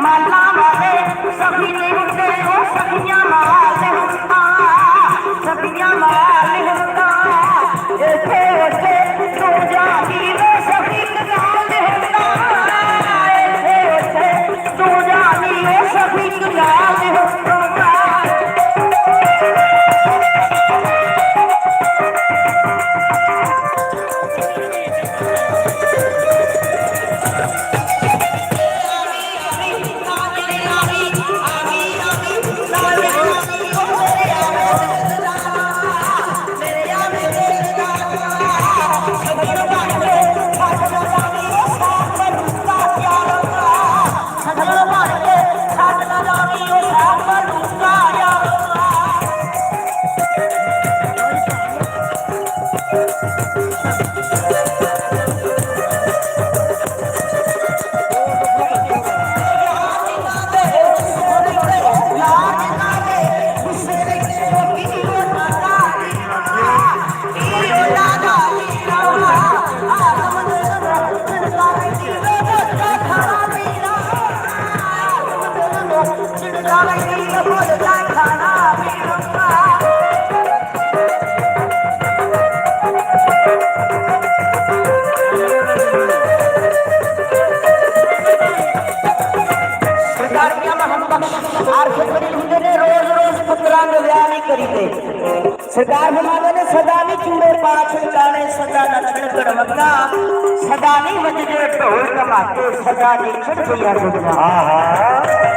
माला वाले सभी ने होते हो सखियां माल होता सखियां माल होता ऐसे ऐसे तो जानी वो सभी कगाल होता ऐसे ऐसे तो जानी वो सभी कगाल होता सरकार बनावे ने सदा नहीं चूड़े पाछ गाने सदा नचण कड़वंगा सदा नहीं वजदे ढोल धमाके सदा नहीं छड़िया गुजरा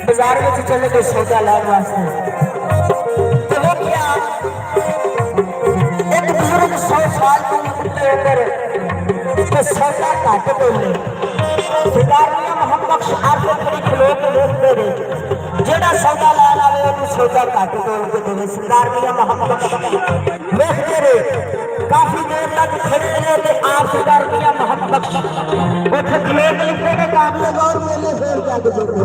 बाजार में चले गए सौदा लाने वास्ते। तो वो क्या एक बुजुर्ग 100 साल की उम्र के सौदा घट बोले सरकार मियां मोहम्मद बख्श आपको खड़ी खलो के देखते रहे जेड़ा सौदा लान आवे उन्हें सौदा घट तोड़ के देवे। सरकार मियां मोहम्मद बख्श देखते रहे काफी देर तक खड़े रहे थे। आप सरकार मियां मोहम्मद बख्श उठ खलो के लिखते ने काबिल गौर मेले फेर जाके देते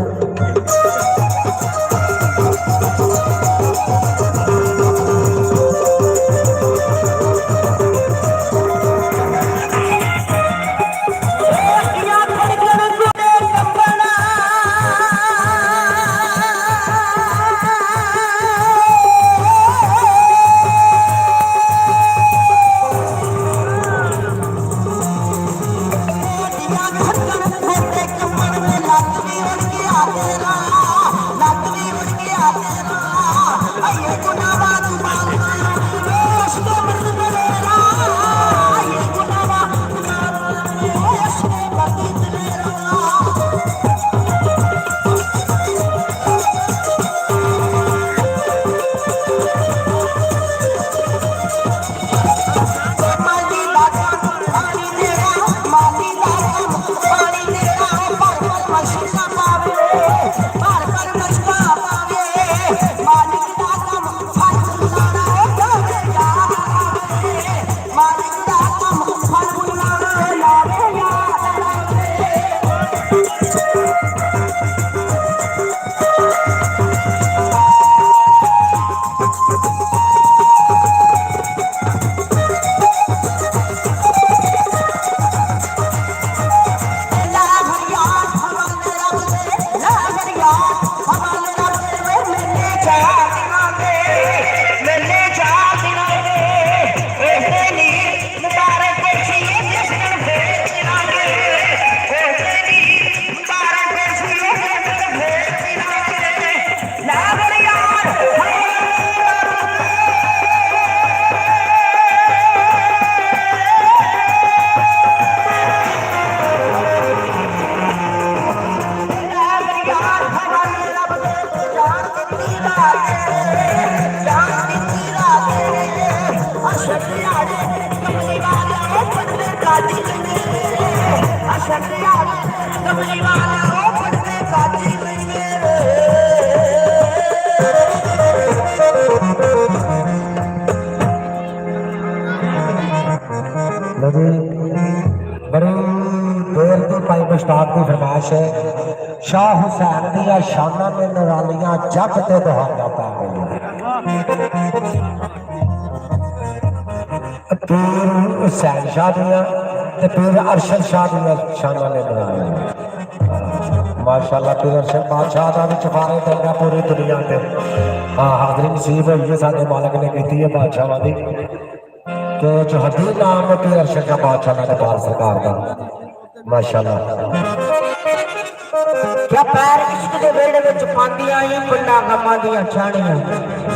बड़ी देर की भाई मुश्ताक की फरमाइश है। शाह हुसैन दिया शाना में निरालियां जग ते दुहाइयां पा गई। पीर हुसैन शाह दिया ते पीर अरशद शाह दिया शाना ने निरालियां माशाअल्लाह। पीर अरशद बादशाह का भी चुफारे देगा पूरी दुनिया में। हाँ हाजरी नसीब हुई है साडे मालक ने की है बादशाह की कि जो हदी नाम पीर अरशद शाह बादशाह ने दरबार सरकार का माशाअल्लाह। क्या पैर इश्क दे वेड़े विच पांदियां ही पंडा गमां दियां छाणियां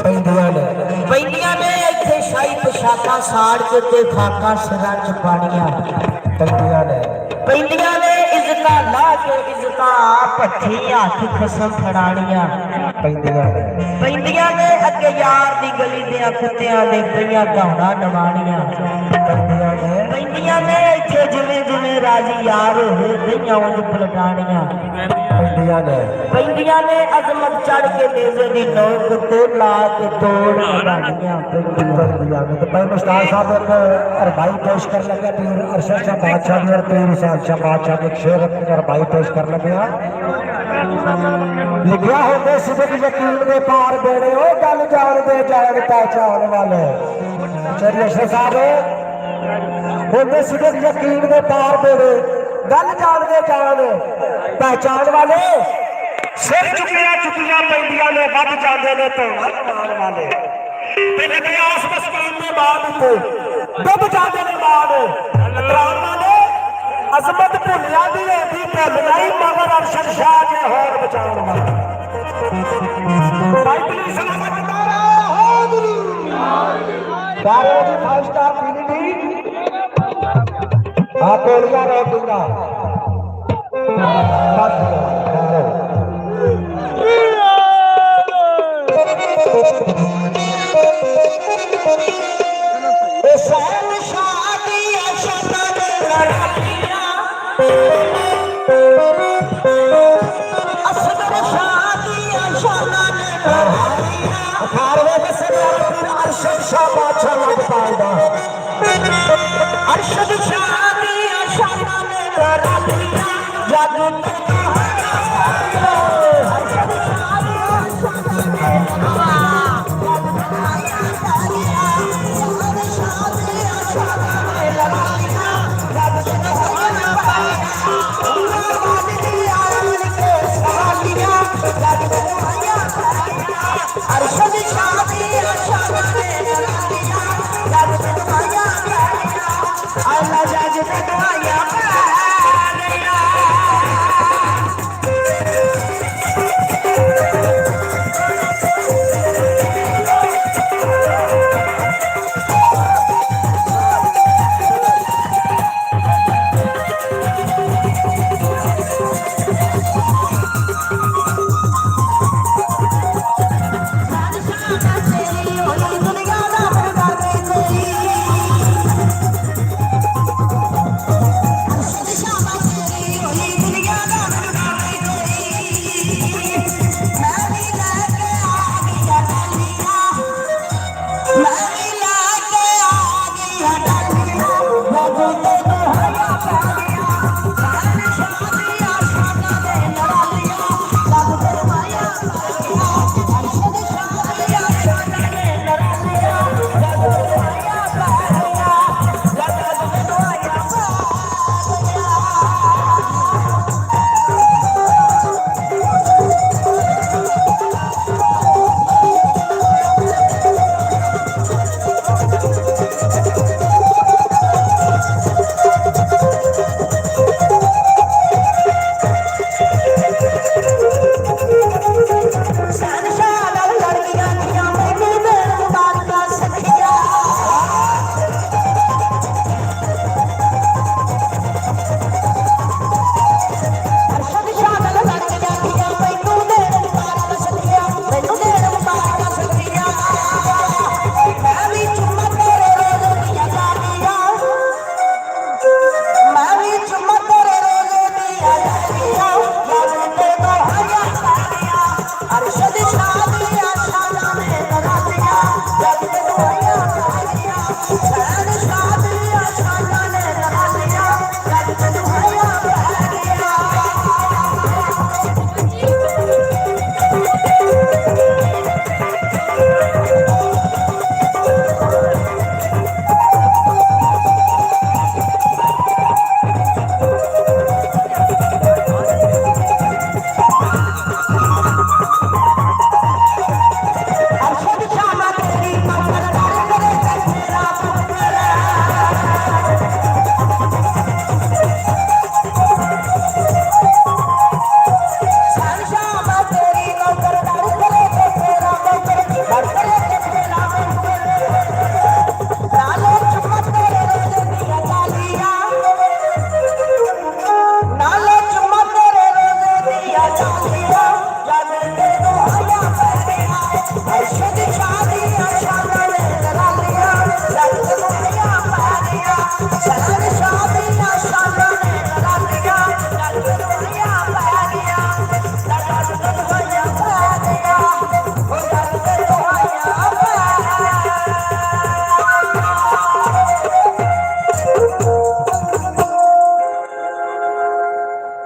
पैंदियां ने इत्थे शाही पोशाकां साड़ के ते खाका सिरां च पाणियां पैंदियां ने इज्जतां ला के इज्जतां भट्ठी हत्थ खसम फड़ाणियां पैंदियां ने अगे यार दी गली दे कुत्तियां ने पईयां धौणा नवाणियां पैंदियां ने इत्थे जिवें जिवें राजी यार होए गईयां उंज पलटाणियां पैंदियां ने अजमत चढ़ के नेज़े दी नोक ते ला के तोड़ लगाणियां भाई मुश्ताक साहब एक अरबाई पेश कर लगे पीर अरशद शाह बादशाह और पीर हुसैन शाह बादशाह के शेर अपनी अरबाई पेश कर लगे। लिखा होते सिदक यकीन दे पार बेड़े ओ गल जान दे जान पहचान वाले शेर अरशद साहब होते सिदक यकीन दे पार बेड़े गल जान दे जान पहचान वाले सिर चुकिया चुकिया पैंदियां ने वध जाते ने धौणा नवाण वाले आस मस्कीन में बाद डुब जाते ने बाद वाले अजमत भुलिया दी भुल नहीं मगर अरशद शाह के होर बचाने वाले फाइव स्टार पीनी हाँ गोलियां रोक दूंगा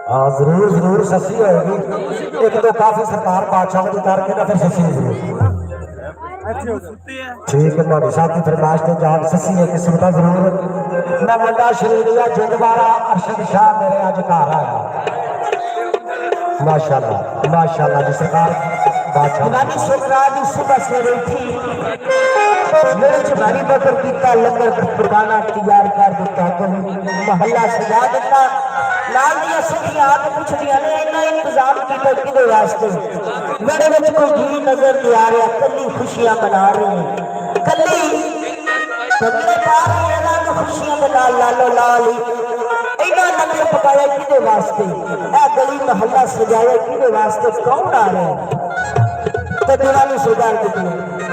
हाँ जरूर जरूर सस्सी होगी एक तो काफी सरकार बादशाह की करके ना फिर सस्सी जरूर ठीक है मोदी साहब की फरमाइश के जान सस्सी है किस्मत जरूर मैं मुंडा शरीरिया जिंदवारा अरशद शाह मेरे अज घर आया माशाल्लाह जी सरकार बादशाह शुक्रानी सुबह सवेरे उठी मेरे चुनारी बकर किया लंगर कुर्बाना तैयार कर दिता महल्ला सजा दिता लाल दिया सखियां आके पुछदियां ने इन्ना इंतजाम किया किदे वास्ते मेरे विच कोई जी नजर नहीं आ रहा कल्ली खुशियां मना रही है कल्ली सगले पा रही है ना खुशियां मना लालो लाल इन्ना लंगर पकाया किदे वास्ते ए गली महल्ला सजाया किदे वास्ते कौन आ रहा है ते दीवानी सजा दी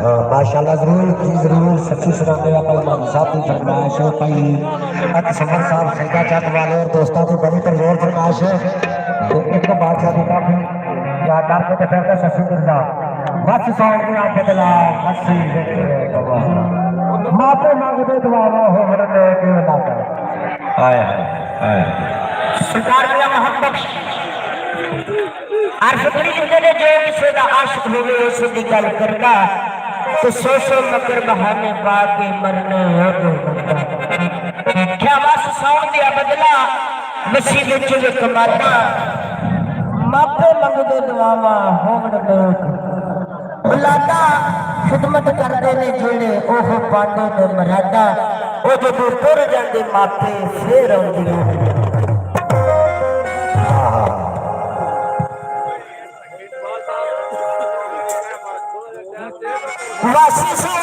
माशाल्लाह जरूर जी जरूर सच्ची सुनाते हैं मान साहब की फरमाइश है भाई समर साहब सैदा चक वाले और दोस्तों की बड़ी तरजोर फरमाइश है तो एक बादशाह की काफी याद करके तो फिर ससी मिर्जा बस सॉन्ग की आंखें दिला हसी मापे मंगते दुआवा हो मरने के लाता हाय हाय सरकार मिला मोहब्बत अर्श बड़ी जिंदे ने जो किसी का आशिक होवे उस दी गल करदा तो सौ मकर बहाने पा के मरने हो क्या बस सौन दिया बदला मसीह विच वे कमाता मापे मंगदे दुआवा होवण लोक बुलादा खिदमत करदे ने जेड़े ओह पांडे ने मरादा ओ जदों तुर जांदे मापे फेर आउंदियां वासी से